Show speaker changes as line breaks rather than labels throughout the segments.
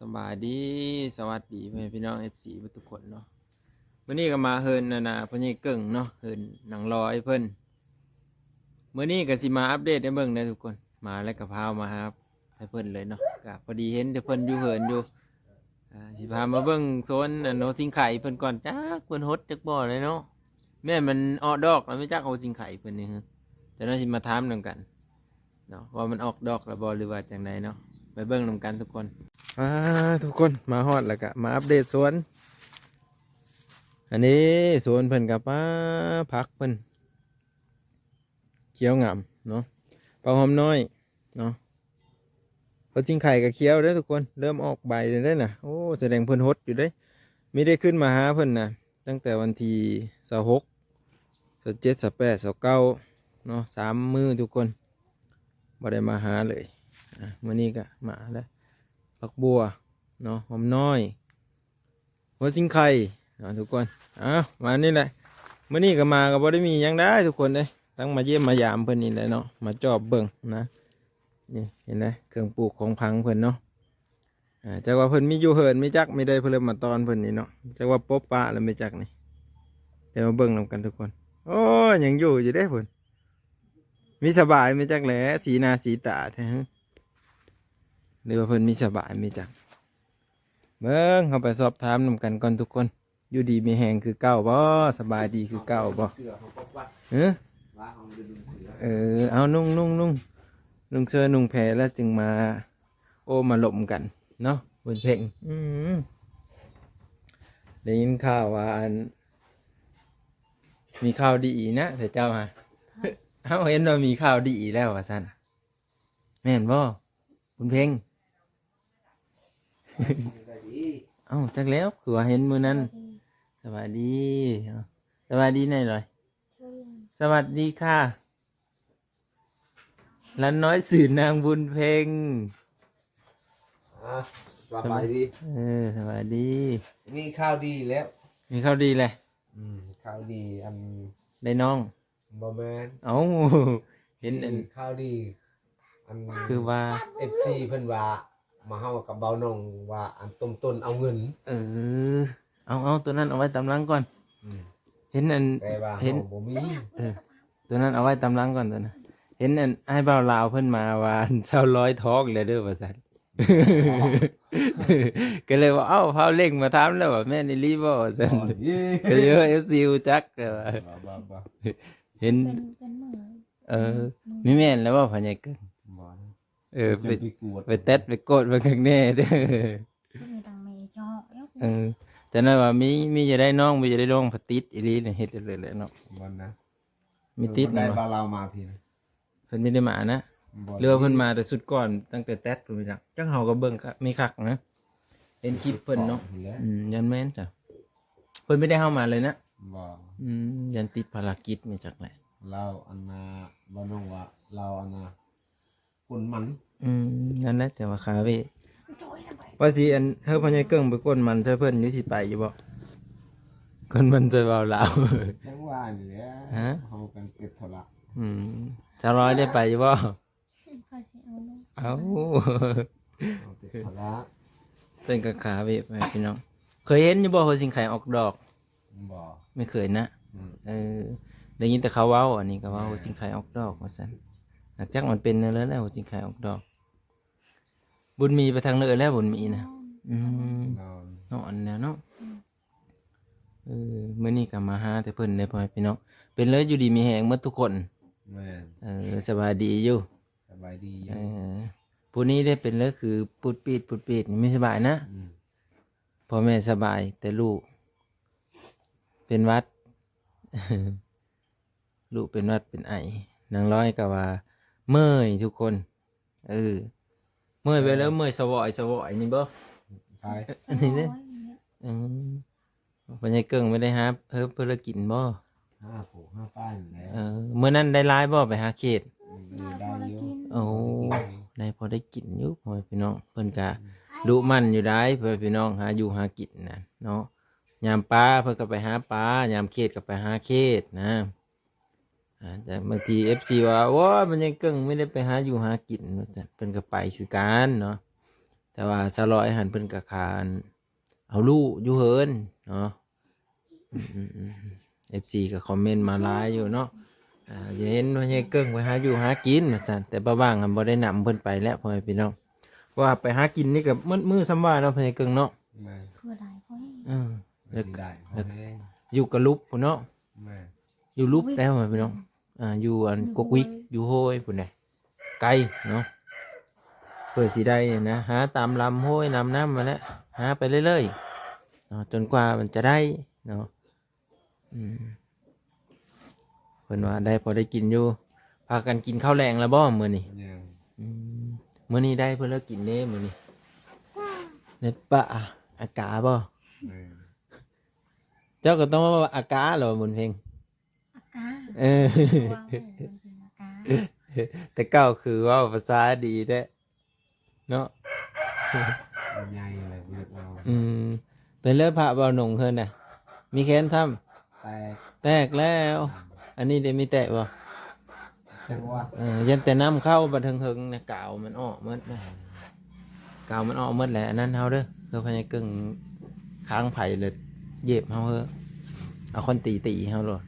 สบายดีสวัสดีพี่น้องFCทุกคนเนาะมื้อนี้ก็มาเฮินนะพ่อใหญ่เกิ่งเนาะเฮินหนังลอยเพิ่นมื้อนี้ก็สิมาอัปเดตให้เบิ่งนะทุกคนมาแล้วก็พามาครับให้เพิ่นเลยเนาะก็พอดีเห็นแต่เพิ่นอยู่เฮินอยู่สิพามาเบิ่งโซนโนสิงไข่เพิ่นก่อนจักเพิ่นฮดจักบ่เลยเนาะแม่นมันออกดอกแล้วไม่จักเอาสิงไข่เพิ่นนี่ฮะแต่เราสิมาถามนำกันเนาะว่ามันออกดอกแล้วบ่หรือว่าจังไดเนาะไปเบิ่งนำกันทุกคนทุกคนมาฮอดแล้วก็มาอัปเดตสวนอันนี้สวนเพิ่นกับผักเพิ่นเขียวงามเนาะปลาหอมน้อยเนาะพอจริงไข่กับเขียวเด้อทุกคนเริ่มออกใบเลยได้อน่ะโอ้แสดงเพิ่นฮดอยู่เด้ไม่ได้ขึ้นมาหาเพิ่นน่ะตั้งแต่วันที่26 27 28 29เนาะ3 มื้อทุกคนบ่ได้มาหาเลยมื้อนี้ก็มาแล้วผักบัวเนาะหอมน้อยหัวสิงไข่ทุกคนมานี่แหละมื้อนี้ก็มาก็บ่ได้มีหยังได้ทุกคนเลยตั้งมาเยี่ยมมายามเพิ่นนี่แหละเนาะมาจอบเบิ่งนะนี่เห็นไหมเครื่องปลูกของพังเพิ่นเนาะจักว่าเพิ่นมีอยู่เหินไม่จักไม่ได้เพิ่นมาตอนเพิ่นนี่เนาะจักว่าป๊บปะแล้วไม่จักนี่เดี๋ยวมาเบิ่งนำกันทุกคนโอ้ยังอยู่เด้เพิ่นมีสบายไม่จักแหละสีหน้าสีตาแท้หรือว่าเพิ่นมีสบายไม่จักเบิ่งเข้าไปสอบถามนำกันก่อนทุกคนอยู่ดีมีแหงคือเก่าบ่สบายดีคือเก่าบ่เอานุ่งเสื้อนุ่งแพรแล้วจึงมาโอ้มาหลบกันเนาะบนเพลงได้ยินข่าวว่ามีข่าวดีนะแต่เจ้าฮะเขาเห็นว่ามีข่าวดีแล้วว่าซั่นแม่นบ่บุญเพ่งจักแล้วคือว่าเห็นมื้อนั้นสวัสดีสวัสดีหน่อยเลยสวัสดีค่ะหลานน้อยสื่อนางบุญเพ็ง
สบายดี
สวัสดี
มีข้าวดีแล้ว
มีข่าวดีเลย
ข้าวดี
ได้น้อง
บอแมน
เห็น
ข้าวดี
คือว่า
FC เพิ่นว่ามาเฮากับเบาน้องว่าต้นเอาเงิน
เอาตัวนั้นเอาไว้ตำลังก่อนเห็น
แต่ว่า
เห็น
บ่มี
ตัวนั้นเอาไว้ตำลังก่อนตัวนั้นเห็นให้เบาลาวเพิ่นมาว่า100ทอกเลยเด้อว่าซั่นก็เลยว่าเผาเล่งมาถามแล้วว่าแม่นอีหลีบ่ว่าซั่นก็เยอะ FC จักก็ว่าเห็นมีแม่นแล้วว่าพ่อใหญ่เกินไปเต็ดไปโกดไปข้างแน่เด้อแต่นั้นว่ามีจะได้น้องมีจะได้น้องพติดอีหลีเนี่ยเฮ็ดเลยแหละเนาะ
บ่นะ
มีติด
ได้บาลาวมาพี่นะ
เพิ่นไม่ได้มานะเรือเพิ่นมาแต่สุดก่อนตั้งแต่แต๊ดเพิ่นไปจักเฮาก็เบิ่งมีคักนะเห็นคลิปเพิ่นเนาะยันแม่นจ้ะเพิ่นไม่ได้เข้ามาเลยนะ
บ่
ยันติดภารกิจมาจากไหน
เราบ่น้องว่าเราคนมัน
นั่นแหละแต่ว่าคาเฟ่ว่าสิเฮาพ่อใหญ่เกิ้งไปก้นมันใส่เพิ่นอยู่สิไปอยู่บ่ก้นมันจะเว้าลาว
จังว่านี่แหละเฮากันเก็บเท่าละ
ชาวร้อยได้ไปอยู่บ่เอาเป็นกะขาเวไปพี่น้องเคยเห็นอยู่บ่หัวสิงไข่ออกดอก
บ่
ไม่เคยนะได้ยินแต่เขาเว้าอันนี้ก็ว่าหัวสิงไข่ออกดอกว่าซั่นหากจักมันเป็นแล้วนะหัวสิงไข่ออกดอกบุญมีไปทางเลือแล้วบุญมีนะนอนแล้วเนาะมื้อนี้ก็มาหาแต่เพิ่นได้พ่อพี่น้องเป็นเลยอยู่ดีมีแหงหมดทุกคนสบายดีอยู่
สบายดีอยู่
ผู้นี้ได้เป็นแล้วคือปุดปีดไม่สบายนะพ่อแม่สบายแต่ลูกเป็นวัดลูกเป็นวัดเป็นไอนางร้อยก็ว่าเมื่อยทุกคนเมื่อยไปแล้วเมื่อยสวอยนี่บ่อันนี้เนี่ยปัญญาเกิ่งไม่ได้ฮะเพื่อกินบ่
5 ป้ายแล้ว
เมื่อนั้นได้ร้ายบ่ไปหาเขต
ได้อยู่
ได้พอได้กินอยู่พ่อพี่น้องเพิ่นก็ดุมันอยู่ได้พ่อพี่น้องหาอยู่หากินนะเนาะยามปลาเพิ่นก็ไปหาปลายามเขตก็ไปหาเขตนะแต่บางที FC ว่าโอ้ยมันยังเกิ่งไม่ได้ไปหาอยู่หากินว่าซั่นเพิ่นก็ไปคือกันเนาะ แต่ว่าสลอยหันเพิ่นกะคานเอาลูกอยู่เฮินเนาะFC ก็คอมเมนต์มาหลายอยู่เนาะอย่าเห็นว่าเฮเกิ้งไปหาอยู่หากินว่าซั่นแต่บ่ว่างกันบ่ได้นำเพิ่นไปแล้วพ่อแม่พี่น้องว่าไปหากินนี่ก็มืดซ้ำว่าเนาะพ่อใหญ่เกิ้งเนาะ
แม่
เพื่อได้พ่อให้
เออ
ไม่ได้พอแห้ง
อยู่กับลุบพุ่นเนาะ
แม่
อยู่ลุบแล้วพ่อแม่พี่น้องอยู่อันกกวิกอยู่โฮยพุ่นน่ะไกลเนาะเพื่อสิได้นะหาตามลำห้วยนำน้ำมาแล้วหาไปเรื่อยๆเนาะจนกว่ามันจะได้เนาะเพิ่นว่าได้พอได้กินอยู่พากันกินข้าวแรงแล้วบ่มื้อนี้
ยัง
มื้อนี้ได้เพิ่นเลิกกินเด้มื้อนี้เน็ตปะอากาบ่
แม่
เจ้าก็ต้องว่าอากาเหรอบุญเพลง
อากา
เออ
ว่าไม่เป็นอากา
แต่เก้าคือว่าภาษาดีเด้เนาะ
มันใหญ่อะไรเรียกเรา
เป็นเลือดพระเบาหนงเพิ่นน่ะ มีแขนซ้
แตก
ำแตกแล้ว อันนี้ได้มีแตะบ่
จังว่า
ยันแต่น้ำเข้าบัดเฮิงๆนะกาวมันออกหมดนะกาวมันออกหมดแหละอันนั้นเฮาเด้อเพื่อพญากึ่งค้างไผ่เลยเย็บเฮาเฮ้อเอาคนตีเฮาโลด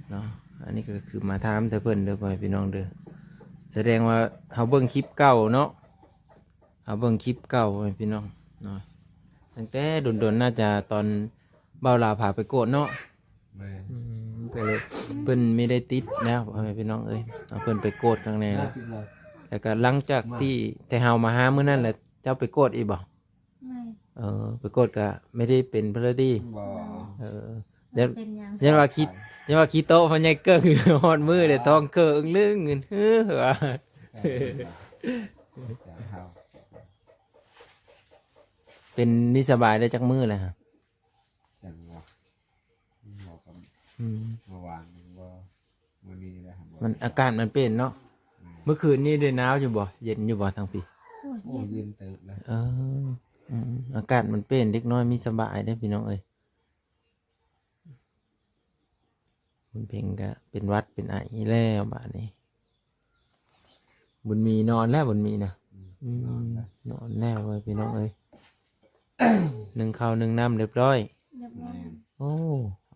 เนาะอันนี้ก็คือมาถามแต่เพิ่นเด้อพ่อแม่พี่น้องเด้อแสดงว่าเฮาเบิ่งคลิปเก่าเนาะเฮาเบิ่งคลิปเก่าพ่อแม่พี่น้องเนาะตั้งแต่ดนๆน่าจะตอนเบาลาพาไปโกดเนาะ
แม่
ก็เลยเพิ่นไม่ได้ติดแล้วพ่อแม่พี่น้องเอ้ยเอาเพิ่นไปโกดข้างใน
น่า
แล้ว
กินเลย
แต่ก็หลังจากที่แต่เฮามาหามื้อนั้นแหละเจ้าไปโกดอีกบ่
ไม่
ไปโกดก็ไม่ได้เป็นพระดี
บ่
ยัน
เป็นยัง
ยันว่าคิดยันว่าคิดโตะพ่อใหญ่เกิ้ง ฮอดมือได้ท้องเกิ้งลึงเงินเฮ้อว่า
จะเท้า
เป็นนิสบายได้จักมือเลยฮะ
จังว่าบอกกับ
อืม
เมื่อวานว่าวันนี้นะครับ
มันอาการมันเป็นเนาะเมื่อคืนนี้ได้หนาวอยู่บ่เย็นอยู่บ่ทางปี
โอ้เย็นเติบเลย
อากาศมันเป็นเล็กน้อยมีสบายได้อพี่น้องเอ้ยบุญเพ็งก็เป็นหวัดเป็นไอแล้วบาดนี้ บุญมีนอนแล้วบุญมีนะนอนแล้วเว้ยพี่น้องเอ้ย หนึ่งข้าวหนึ่งน้ำเรียบร้อย
เรียบร้อย
โอ้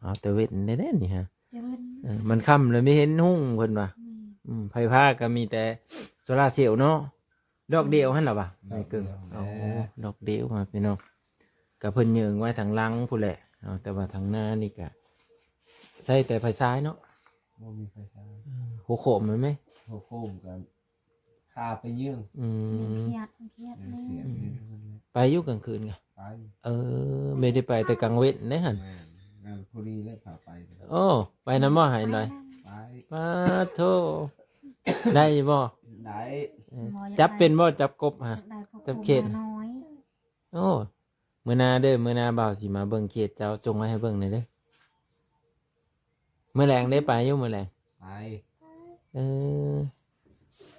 เอาแต่เว้นได้นี่ฮะ
จะเป็น
มันค่ำเลยไม่เห็นหุ่งเพิ่นว่ะไฟฟ้าก็มีแต่โซลาร์เซลล์เนาะดอกเดียวหั่นล่ะว่ะไม่เกินโอ้ดอกเดียวมาพี่น้องก็เพิ่นยืงไว้ทางหลังพุ่นแหละเอาแต่ว่าทางหน้านี่ก็ใช้แต่ไฟซ้ายเนาะ
บ่มีไฟฟ้า
หัวโขมมันไหม
โค้งกันคาไปเยื่อง
เครียดเครียดเลย
เสียงนี่
ไปอยู่กลางคืนไง
ไป
ไม่ได้ไปแต่กลางเว้นนะฮะ
แม่งานพอดีเลยพาไป
โอ้ไปน้ำบ่อหายหน่อย
ไป
ปาโทได้บ่
ได้
จับเป็นบ่จับกบฮะ
ได้พวก
จับเขต
น้อย
โอ้มื้อหนาเด้อมื้อหนาบ่าวสิมาเบิ่งเขตเจ้าจงไว้ให้เบิ่งหน่อยเด้อมื้อแรงได้ไปอยู่มื้อแรง
ไป
เออ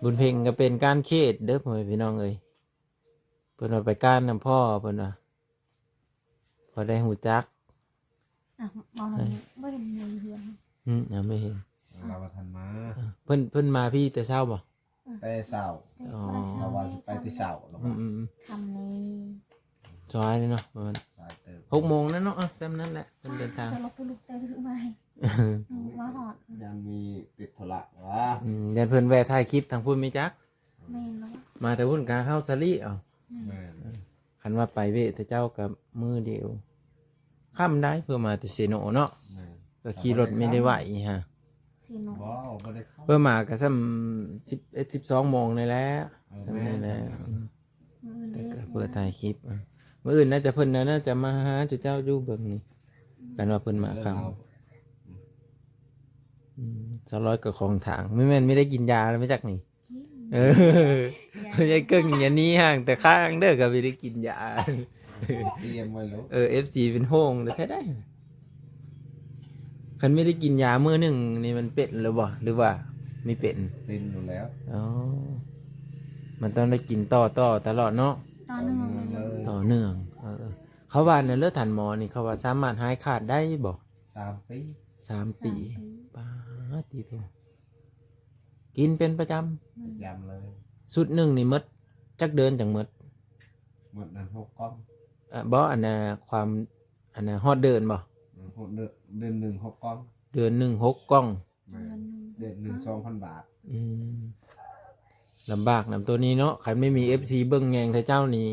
บุญเพ็งก็เป็นการเขตเด้อพ่อแม่พี่น้องเอ้ยเพิ่นว่าไปก้านนำพ่อเพิ่นว่าพอได้หูจัก
อ่ะมองไม่เห็นเลยเหือน
ยังไม่เห็น
เราทันมา
เพิ่นมาพี่แต่เช้าบ่
แต่เสา
อ๋อ
เราว่าสิไปที่เสาแล้ว
คำนี้
สายเลยเนาะประมาณ
สายเติม
6 โมงนั่นเนาะแซมนั่นแหละเพิ่นเดินทาง
จะลบลุกแต่ถือไม้ว่าหอด
ยังมีติดธุระวะ
ยันเพิ่นแวะถ่ายคลิปทางพุ่นมีจัก
ไม่แล้ว
มาแต่พุ่นกาเข้าซาลีเอา
แม่น
คันว่าไปเวะแต่เจ้ากับมือเดียวค่ำได้เพื่อมาแต่เซโนเนาะ
แม่น
ก็ขี่รถไม่ได้ไหวฮะ
ซีโน
ว้าวไม่ได้เข้า
เพื่อมาก็ซ้ำ12 โมงนี่แหละ
แม่
นี่
น
แหละ
มือ
แต่
เล็
ก็
ก
เปิดถ่ายคลิปมื้ออื่นน่าจะเพิ่นน่าจะมาหาจุเจ้าอยู่เบิ่งนี่กันว่าเพิ่นมาคำสร้อยกับของถางไม่แม่นไม่ได้กินยาแล้วไม่จักนี่ เออไม่ใช่เกิงอย่างนี้ห่างแต่ข้างเด้อก็ไม่ได้กินยา
เตรียมไว้แล้ว
FC เป็นห้องแต่แท้ได้คันไม่ได้กินยามื้อหนึ่งนี่มันเป็นหรือบ่หรือว่าไม่เป็น
เป็นอยู่แล้ว
อ๋อมันต้องได้กินต่อตลอดเนาะ
ตอนหนึ่ง
เลย
ต่อเนื่องเขาว่าในเลือดทันหมอนี่เขาว่าสามารถหายขาดได้บ่
3 ปี
3 ปีป้าดทีเดียวกินเป็นประจ
ยำเลย
ำสุดหนึ่งนี่หมด จักเดินจังหมด
หมดนั้น6กล้อง
บ่อันน่ะความอันน่ะฮอดเดินบ่
หกเดือนหนึ่ง6กล้อง
เดือนหนึง6กล้อง
เดือนหนึ่ง
เดือนหนึ่ง2,000 บาท
อืมลำบากนำตัวนี้เนาะคันไม่มี FC เบิ่งแยงไทเจ้านี่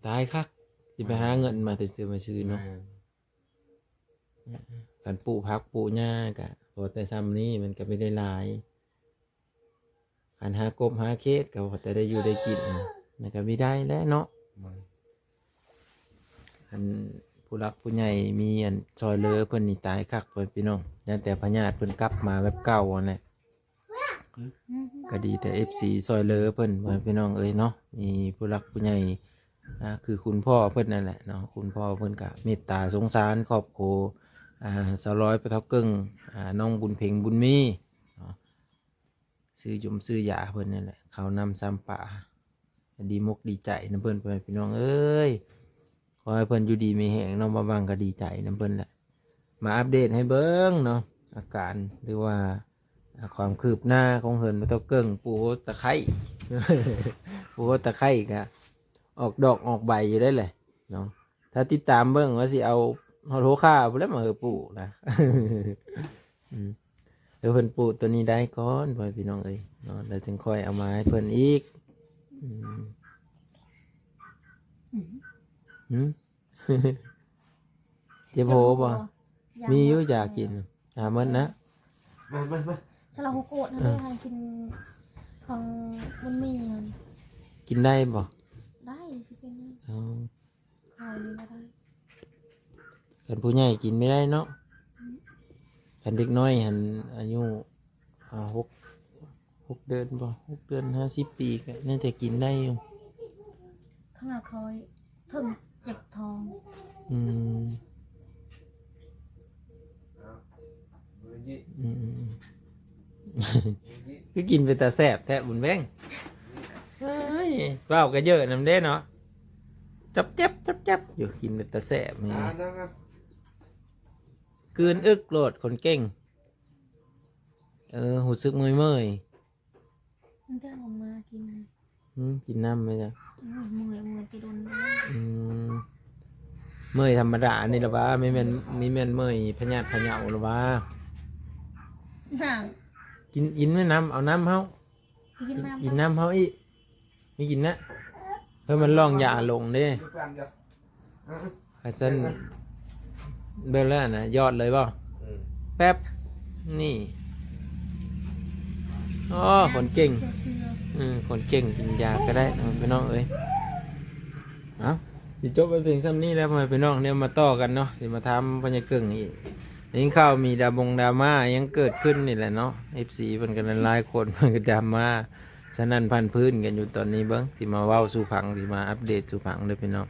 ตายคักสิไปหาเงินมาแต่ซื้อมาซื้อเนาะคันปลูกผักปลูกหญ้าก็พอแต่ซ้ำนี้มันก็ไม่ได้หลายคันหากบหาเขตก็พอแต่ได้อยู่ได้กินมันก็ไม่ได้แล้วเนาะ อันผู้รักผู้ใหญ่มีอันซอยเหลือเพิ่นนี่ตายคักเพิ่นพี่น้องยันแต่พญาติเพิ่นกลับมาแบบเก่าอันแหละก็ดีแต่ FC ซอยเหลือเพิ่นว่าพี่น้องเอ้ยเนาะมีผู้รักผู้ใหญ่คือคุณพ่อเพิ่นนั่นแหละเนาะคุณพ่อเพิ่นก็เมตตาสงสารครอบครัวสาวร้อยปะเทาเกิ้งน้องบุญเพ็งบุญมีเนาะซื้อยมซื้อยาเพิ่นนั่นแหละเขาวนำซ้ำป่าดีมกดีใจนะเพิ่นไปพี่น้องเอ้ย ขอให้เพิ่นอยู่ดีมีแหงน้องบางก็ดีใจน้ำเพิ่นแหละมาอัปเดตให้เบิ้งเนาะอาการหรือว่าความคืบหน้าของเหินมาเต้าเกิ้งปูตะไคร้ ปูตะไคร้ก็ออกดอกออกใบอยู่ได้เลยเนาะถ้าติดตามเบิ้งว่าสิเอาฮอโทค่าไปแล้วมาปลูกนะ เดี๋ยวเพิ่นปลูกตัวนี้ได้ก่อนพ่อพี่น้องเอ้ยเนาะแล้วจึงค่อยเอามาให้เพิ่นอีกเจ็บโหบ่มีอยู่อยากกินมันนะ
มา
ฉลาดโกดนั่นเลยให้กินของมันมีอัน
กินได้บ่
ได้สิเป็นนั่น
เอา
คอยนี่ก็ได้
คันผู้ใหญ่กินไม่ได้เนาะคันเด็กน้อยหันอายุหกเดือนบ่6 เดือน50 ปีก็น่าจะกินได้อยู่
ขนาดคอยถึงเจ็บท้อง
อืมคือกินไปแต่แซ่บแท้บุญแบงเฮ้ยเว้าก็เยอะนำเด้เนาะจับอยู่กินไปแต่แซ่บนี่กลืนอึกโลดคนเก่งหูซึกเมื่อย
มันจะเอามากิน
กินน้ำไหมจ๊ะ
เมื่อยไปโดน
เมื่อยธรรมดานี่หรอวะไม่แม่นเมื่อยพญาติพะเหยาหรอวะ
น้
กินไม่น้ำเอาน้ำเฮา
ำกินน้ำ
กินน้ำเฮาอีมีกินนะเพื่อมันล่องยาลงเด้ขัดเส้นเบลล่านะยอดเลยเปล่าแป๊บนี่อ๋อคนเก่ง
เสื้อ
คนเก่งกินยาก็ได้นะพี่น้องเอ้ยเอาสิจบไปเพียงซ้ำนี้แล้วพ่อแม่พี่น้องเนี่ยมาต่อกันเนาะสิมาทำพญาเกิ่งอีกนี่ข้าวมีดราม่ายังเกิดขึ้นนี่แหละเนาะ FC มันกันหลายคนมันก็ดราม่าสนั่นพันพื้นกันอยู่ตอนนี้เบิ้งสิมาเว้าสู่พังสิมาอัปเดตสู่พังเลยพี่น้อง